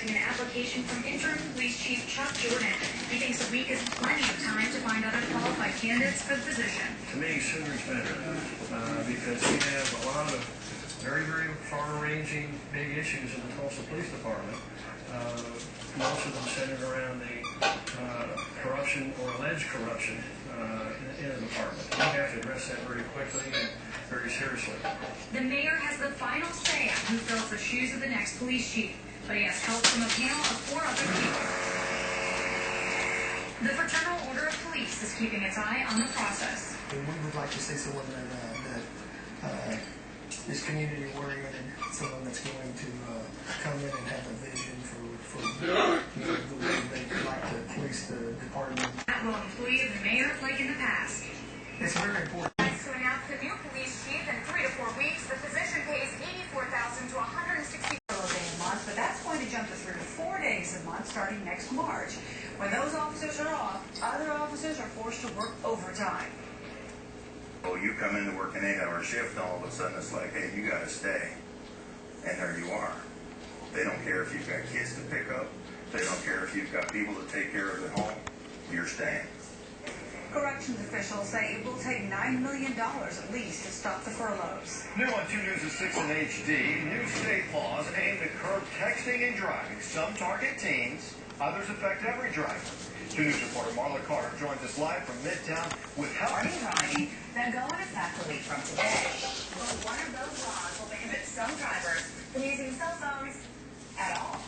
expecting an application from interim police chief Chuck Jordan. He thinks a week is plenty of time to find other qualified candidates for the position. To me, sooner's better because we have a lot of very, very far-ranging big issues in the Tulsa Police Department. Most of them centered around the corruption or alleged corruption in the department. We have to address that very quickly and very seriously. The mayor has the final say on who fills the shoes of the next police chief, but he has help from a panel of 4 other people. The Fraternal Order of Police is keeping its eye on the process. We would like to see someone that is community-oriented, someone that's going to come in and have a vision for the way they'd like to police the department. That will employee of the mayor like in the past. It's very important. To announce the new police chief in 3 to 4 weeks, the position pays $84,000 to $160 a month, but that's going to jump to 3 to 4 days a month starting next March. When those officers are off, other officers are forced to work overtime. Oh, you come in to work an 8-hour shift, and all of a sudden it's like, hey, you got to stay. And there you are. They don't care if you've got kids to pick up. They don't care if you've got people to take care of at home. You're staying. Corrections officials say it will take $9 million at least to stop the furloughs. New on 2 News at 6 and HD, new state laws aimed to curb texting and driving. Some target teens, others affect every driver. 2 News reporter Marla Carter joins us live from Midtown with help. Are you ready? Then go into effect a week from today. Well, one of those laws will prohibit some drivers from using cell phones at all.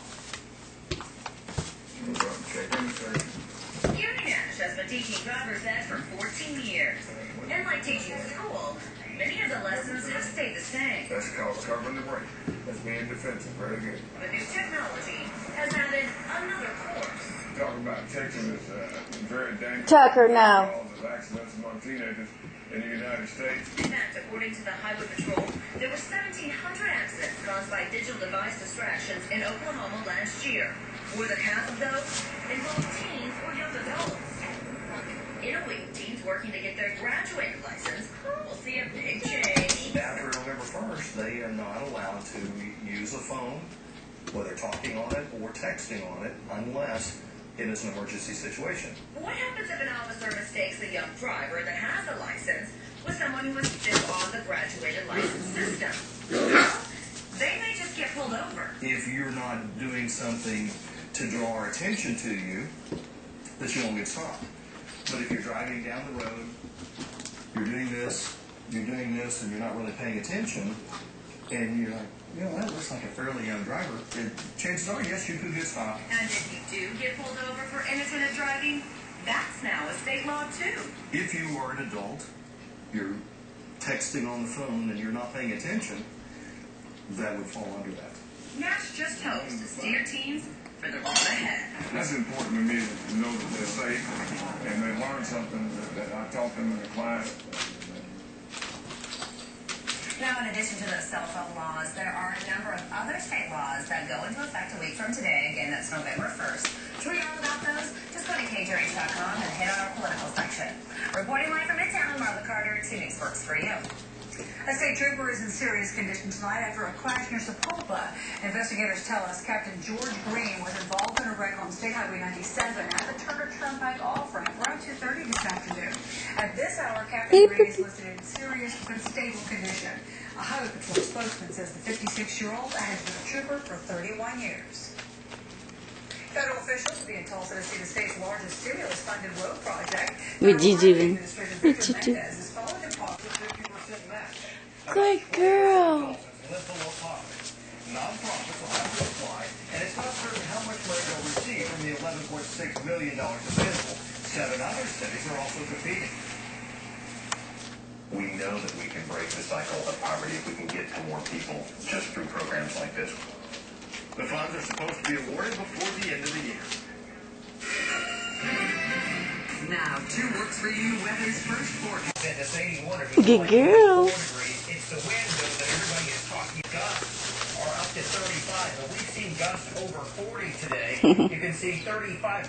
UniNash has been teaching driver's ed for 14 years. And like teaching school, many of the lessons have stayed the same. That's called covering the break. That's being defensive. Very good. The new technology has added another course. Talking about texting is very dangerous. Tucker, no. Causes accidents among teenagers in the United States. In fact, according to the Highway Patrol, there were 1,700 accidents caused by digital device distractions in Oklahoma last year. More than half of those involved teens or young adults. In a week, teens working to get their graduated license will see a big change. After November 1st, they are not allowed to use a phone, whether talking on it or texting on it, unless it is an emergency situation. What happens if an officer mistakes a young driver that has a license with someone who is still on the graduated license system? They may just get pulled over. If you're not doing something to draw our attention to you, that you won't get stopped. But if you're driving down the road, you're doing this, and you're not really paying attention, and you're like, you know, that looks like a fairly young driver, chances are, yes, you could get stopped. And if you do get pulled over for inattentive driving, that's now a state law too. If you are an adult, you're texting on the phone and you're not paying attention, that would fall under that. Nash just hopes to steer teens for the road ahead. That's important to me to know that they're safe and they learn something that I taught them in the class. Now, in addition to the cell phone laws, there are a number of other state laws that go into effect a week from today. Again, that's November 1st. To read all about those, just go to KJRH.com and hit on our political section. Reporting live from Midtown, Marla Carter, 2 News works for you. A state trooper is in serious condition tonight after a crash near Sapulpa. Investigators tell us Captain George Green was involved in a wreck on State Highway 97 at the Turner Turnpike off-ramp around 2:30 this afternoon. At this hour, Captain Green is listed in serious but stable condition. A Highway Patrol spokesman says the 56-year-old has been a trooper for 31 years. Federal officials will be in Tulsa to see the state's largest stimulus-funded road project. What did you do? What did you do? Good girl. Nonprofits will have to apply, and it's not certain how much money they'll receive from the $11.6 million available. 7 other cities are also competing. We know that we can break the cycle of poverty if we can get to more people just through programs like this. The funds are supposed to be awarded before the end of the year. Now, 2 works for you weather's first forecast. Good girl. It's the wind, though, that everybody is talking. Gusts are up to 35, but we've seen gusts over 40 today. You can see 35.